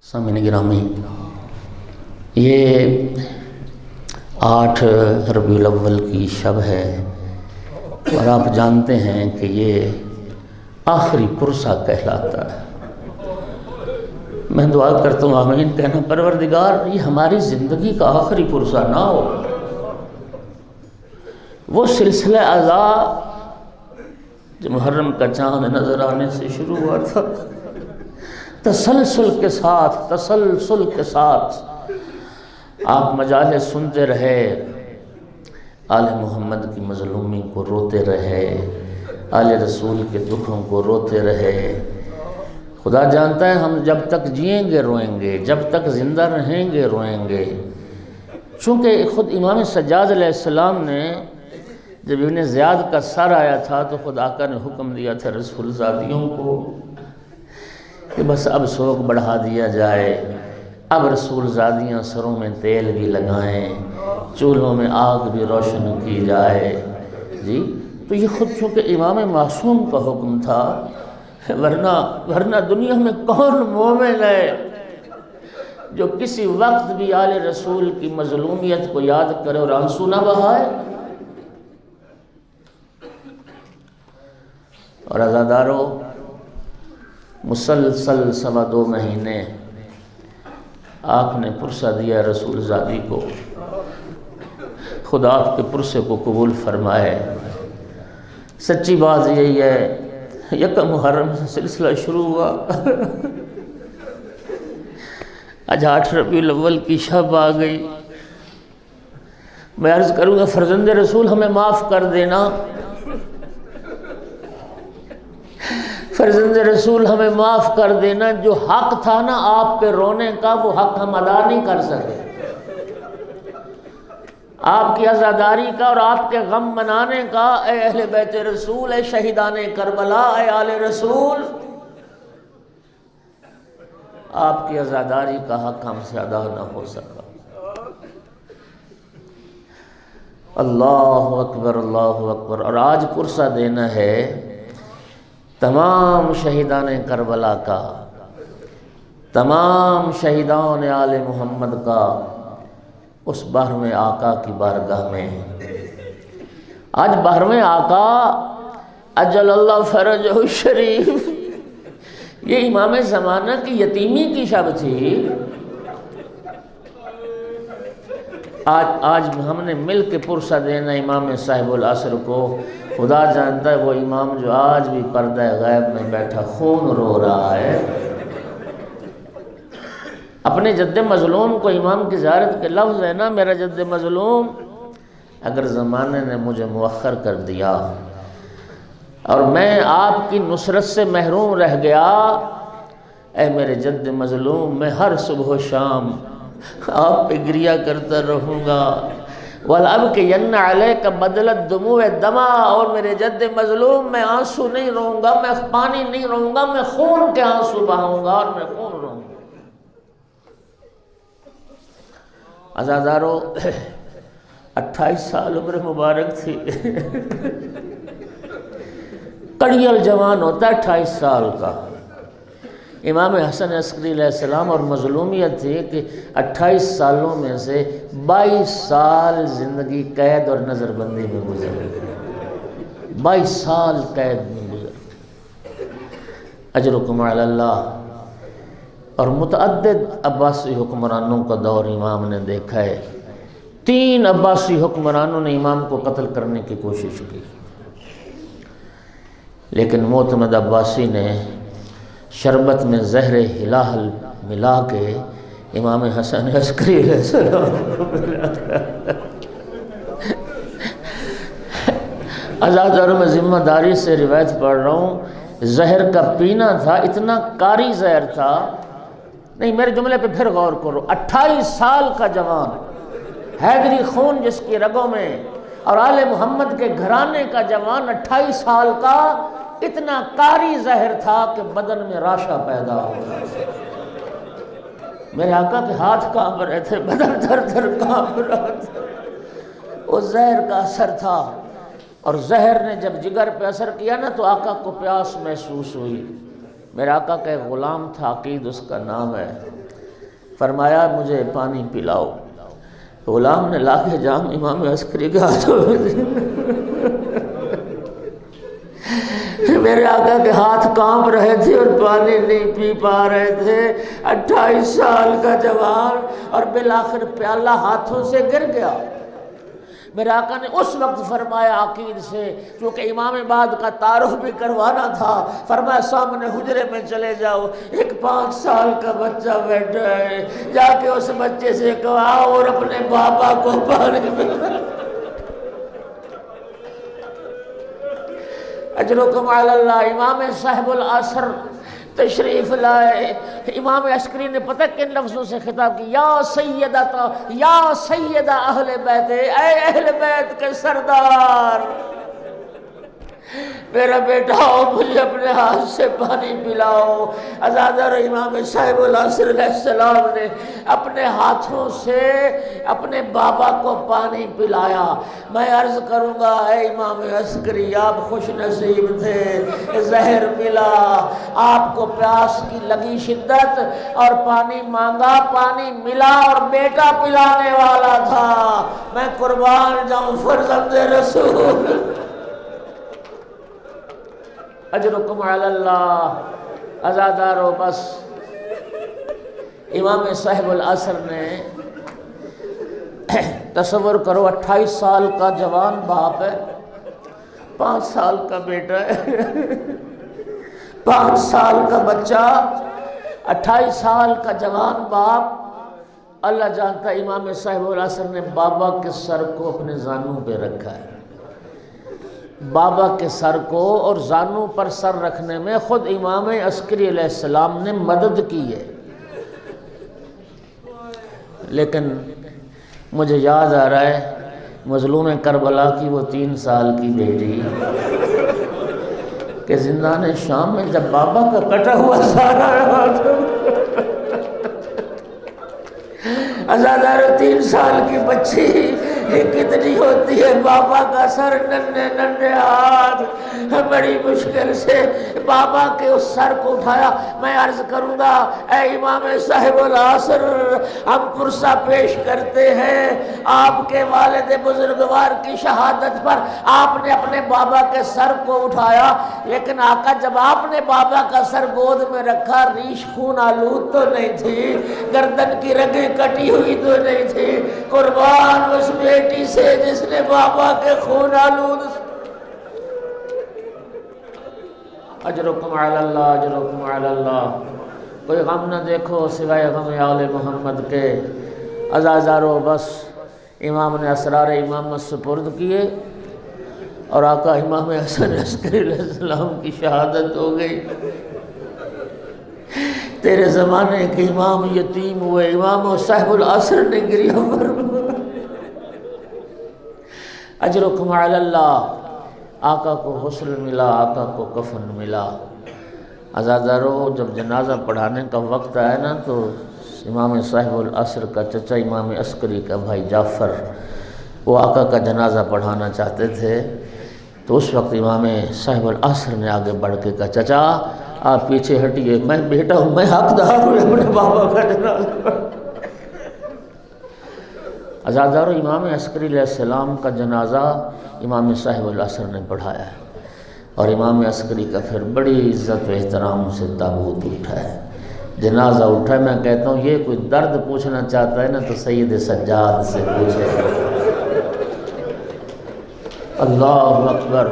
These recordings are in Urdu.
سامعین گرامی، یہ 8 ربیع الاول کی شب ہے اور آپ جانتے ہیں کہ یہ آخری پرسہ کہلاتا ہے۔ میں دعا کرتا ہوں آمین کہنا، پروردگار یہ ہماری زندگی کا آخری پرسہ نہ ہو۔ وہ سلسلہ اعضاء جو محرم کا چاند نظر آنے سے شروع ہوا تھا، تسلسل کے ساتھ آپ مجالس سنتے رہے، آل محمد کی مظلومی کو روتے رہے، آل رسول کے دکھوں کو روتے رہے۔ خدا جانتا ہے ہم جب تک جئیں گے روئیں گے، جب تک زندہ رہیں گے روئیں گے۔ چونکہ خود امام سجاد علیہ السلام نے جب ابن زیاد کا سر آیا تھا تو خود آقا نے حکم دیا تھا رسول زادیوں کو کہ بس اب سوگ بڑھا دیا جائے، اب رسول زادیاں سروں میں تیل بھی لگائیں، چولہوں میں آگ بھی روشن کی جائے۔ جی تو یہ خود چونکہ امام معصوم کا حکم تھا، ورنہ دنیا میں کون مومن ہے جو کسی وقت بھی آل رسول کی مظلومیت کو یاد کرے اور آنسو نہ بہائے؟ اور عزادارو، مسلسل 2.25 مہینے آپ نے پرسہ دیا رسول زادی کو، خدا آپ کے پرسے کو قبول فرمائے۔ سچی بات یہی ہے، یکم محرم سے سلسلہ شروع ہوا، آج 8 ربیع الاول کی شب آ گئی۔ میں عرض کروں گا فرزند رسول ہمیں معاف کر دینا، فرزند رسول ہمیں معاف کر دینا، جو حق تھا نا آپ پہ رونے کا وہ حق ہم ادا نہیں کر سکے، آپ کی عزاداری کا اور آپ کے غم منانے کا۔ اے اہل بیت رسول، اے شہیدان کربلا، اے آل رسول، آپ کی عزاداری کا حق ہم سے ادا نہ ہو سکا۔ اللہ اکبر، اللہ اکبر۔ اور آج پرسہ دینا ہے تمام شہیدان کربلا کا، تمام شہیدان آل محمد کا، اس 12ویں آقا کی بارگاہ میں۔ آج 12ویں آقا اجل اللہ فرجہ الشریف، یہ امام زمانہ کی یتیمی کی شب تھی۔ آج ہم نے مل کے پرسہ دینا امام صاحب العصر کو۔ خدا جانتا ہے وہ امام جو آج بھی پردہ غیب میں بیٹھا خون رو رہا ہے، اپنے جد مظلوم کو، امام کی زیارت کے لفظ ہے نا، میرا جد مظلوم اگر زمانے نے مجھے مؤخر کر دیا اور میں آپ کی نصرت سے محروم رہ گیا، اے میرے جد مظلوم میں ہر صبح و شام آپ پہ گریہ کرتا رہوں گا۔ وَلَأَبْكِيَنَّ عَلَيْكَ بَدْلَ الدُّمُوعِ دَمًا، اور میرے جد مظلوم میں آنسو نہیں رہوں گا، میں پانی نہیں رہوں گا، میں خون کے آنسو بہاؤں گا اور میں خون رہوں گا۔ عزادارو، 28 سال عمر مبارک تھی، کڑیل جوان ہوتا ہے 28 سال کا۔ امام حسن عسکری علیہ السلام اور مظلومیت تھی کہ 28 سالوں میں سے 22 سال زندگی قید اور نظر بندی میں گزر گئے، 22 سال قید میں گزر۔ اجرکم علی اللہ۔ اور متعدد عباسی حکمرانوں کا دور امام نے دیکھا ہے، 3 عباسی حکمرانوں نے امام کو قتل کرنے کی کوشش کی، لیکن معتمد عباسی نے شربت میں زہر ہلال ملا کے امام حسن عسکری علیہ السلام کو ملایا۔ عزاداروں میں ذمہ داری سے روایت پڑھ رہا ہوں، زہر کا پینا تھا، اتنا کاری زہر تھا، نہیں میرے جملے پہ پھر غور کرو، 28 سال کا جوان، حیدری خون جس کی رگوں میں، اور آل محمد کے گھرانے کا جوان 28 سال کا، اتنا کاری زہر تھا کہ بدن میں راشا پیدا ہو گیا۔ میرے آقا کے ہاتھ کانپ رہے تھے، بدن تھر تھر کانپ رہا تھا، وہ زہر کا اثر تھا۔ اور زہر نے جب جگر پہ اثر کیا نا تو آقا کو پیاس محسوس ہوئی۔ میرے آقا کا ایک غلام تھا، عقید اس کا نام ہے، فرمایا مجھے پانی پلاؤ۔ غلام نے لا کے جام امام عسکری کے ہاتھوں میں میرے آقا کے ہاتھ کانپ رہے تھے اور پانی نہیں پی پا رہے تھے۔ 28 سال کا جوان، اور بالآخر پیالہ ہاتھوں سے گر گیا۔ میرے آقا نے اس وقت فرمایا عقید سے، کیونکہ امام بعد کا تعارف بھی کروانا تھا، فرمایا سامنے حجرے میں چلے جاؤ، ایک 5 سال کا بچہ بیٹھا ہے، جا کے اس بچے سے کہا اور اپنے بابا کو پانی پلا۔ اجرکم علی اللہ۔ امام صاحب العصر تشریف لائے۔ امام عسکری نے پتہ کن لفظوں سے خطاب کی، یا سیدتا، یا سیدہ اہل بیت، اے اہل بیت کے سردار، میرا بیٹا ہو، مجھے اپنے ہاتھ سے پانی پلاؤ۔ ازادر امام صاحب العصر علیہ السلام نے اپنے ہاتھوں سے اپنے بابا کو پانی پلایا۔ میں عرض کروں گا اے امام عسکری، آپ خوش نصیب تھے، زہر ملا، آپ کو پیاس کی لگی شدت اور پانی مانگا، پانی ملا اور بیٹا پلانے والا تھا۔ میں قربان جاؤں فرزند رسول۔ اجرکم علی اللہ۔ ازادارو بس امام صاحب العصر نے، تصور کرو 28 سال کا جوان باپ ہے، 5 سال کا بیٹا ہے، 5 سال کا بچہ، 28 سال کا جوان باپ۔ اللہ جانتا امام صاحب العصر نے بابا کے سر کو اپنے زانوں پہ رکھا ہے، بابا کے سر کو، اور زانوں پر سر رکھنے میں خود امام عسکری علیہ السلام نے مدد کی ہے۔ لیکن مجھے یاد آ رہا ہے مظلوم کربلا کی وہ 3 سال کی بیٹی کہ زندان شام میں جب بابا کا کٹا ہوا سارا رہا تھا، ازادار 3 سال کی بچی کتنی ہوتی ہے، بابا کا سر، ننھے ننھے ہاتھ، بڑی مشکل سے بابا کے اس سر کو اٹھایا۔ میں عرض کروں گا اے امام صاحب العصر، ہم پرسہ پیش کرتے ہیں آپ کے والد بزرگوار کی شہادت پر آپ نے اپنے بابا کے سر کو اٹھایا، لیکن آقا جب آپ نے بابا کا سر گود میں رکھا، ریش خون آلود تو نہیں تھی، گردن کی رگیں کٹی ہوئی تو نہیں تھی، قربان اس بیٹی سے جس نے بابا کے خون آلود۔ اجرکم علی اللہ، اجرکم علی اللہ۔ کوئی غم نہ دیکھو سوائے غم آل محمد کے۔ عزازارو بس امام نے اسرار امامت سپرد کیے اور آقا امام حسن عسکری علیہ السلام کی شہادت ہو گئی۔ تیرے زمانے کے امام یتیم ہوئے، امام صاحب العصر نے گریہ فرمایا۔ اجرکم علی اللہ۔ آقا کو غسل ملا، آقا کو کفن ملا۔ عزادارو جب جنازہ پڑھانے کا وقت آیا نا تو امام صاحب العصر کا چچا امام عسکری کا بھائی جعفر، وہ آقا کا جنازہ پڑھانا چاہتے تھے، تو اس وقت امام صاحب العصر نے آگے بڑھ کے کہا چچا آپ پیچھے ہٹیے، میں بیٹا ہوں، میں حقدار ہوں اپنے بابا کا جنازہ پڑھا۔ عزادارو امام عسکری علیہ السلام کا جنازہ امام صاحب العصر نے پڑھایا ہے، اور امام عسکری کا پھر بڑی عزت و احترام سے تابوت اٹھا ہے، جنازہ اٹھا ہے۔ میں کہتا ہوں یہ کوئی درد پوچھنا چاہتا ہے نا تو سید سجاد سے پوچھے۔ اللہ اکبر۔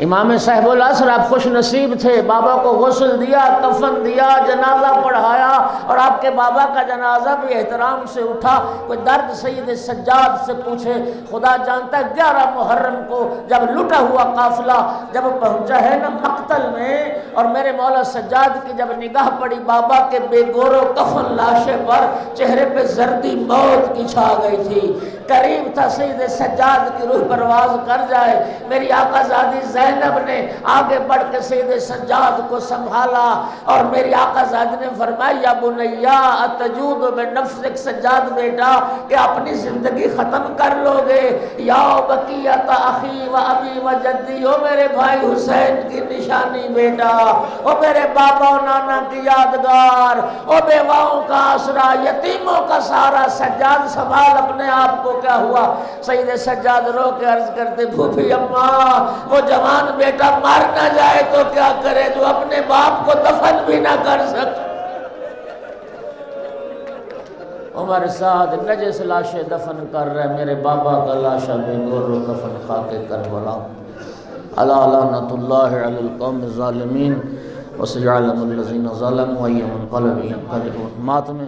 امام صاحب العصر آپ خوش نصیب تھے، بابا کو غسل دیا، کفن دیا، جنازہ پڑھایا، اور آپ کے بابا کا جنازہ بھی احترام سے اٹھا۔ کوئی درد سید سجاد سے پوچھے۔ خدا جانتا ہے 11 محرم کو جب لٹا ہوا قافلہ جب پہنچا ہے نا مقتل میں، اور میرے مولا سجاد کی جب نگاہ پڑی بابا کے بے گور و کفن لاشے پر، چہرے پہ زردی موت کی چھا گئی تھی۔ قریب تھا سید سجاد کی روح پرواز کر جائے، میری آقا زادی زینب نے آگے بڑھ کے سید سجاد کو سنبھالا، اور میری آقا زادی نے فرمایا یا بنیا اتجود بنفسک سجاد بیٹا کہ اپنی زندگی ختم کر لو گے، یا بقیت اخی و ابی و جدی، او میرے بھائی حسین کی نشانی بیٹا، او میرے بابا و نانا کی یادگار، او بیواؤں کا آسرا، یتیموں کا سہارا۔ سجاد سنبھال اپنے آپ کو۔ کیا ہوا؟ سید سجاد رو کے عرض کرتے پھوپھی اماں وہ جوان بیٹا مر نہ جائے تو کیا کرے جو اپنے باپ کو دفن بھی نہ کر سکے۔ عمر سعد نجس لاشِ دفن کر رہے، میرے بابا کا لاشا بے گور و کفن خاک کربلا۔ الا لعنۃ اللہ علی القوم الظالمین وسيعلم الذين ظلموا أي منقلب ينقلبون۔ ماتم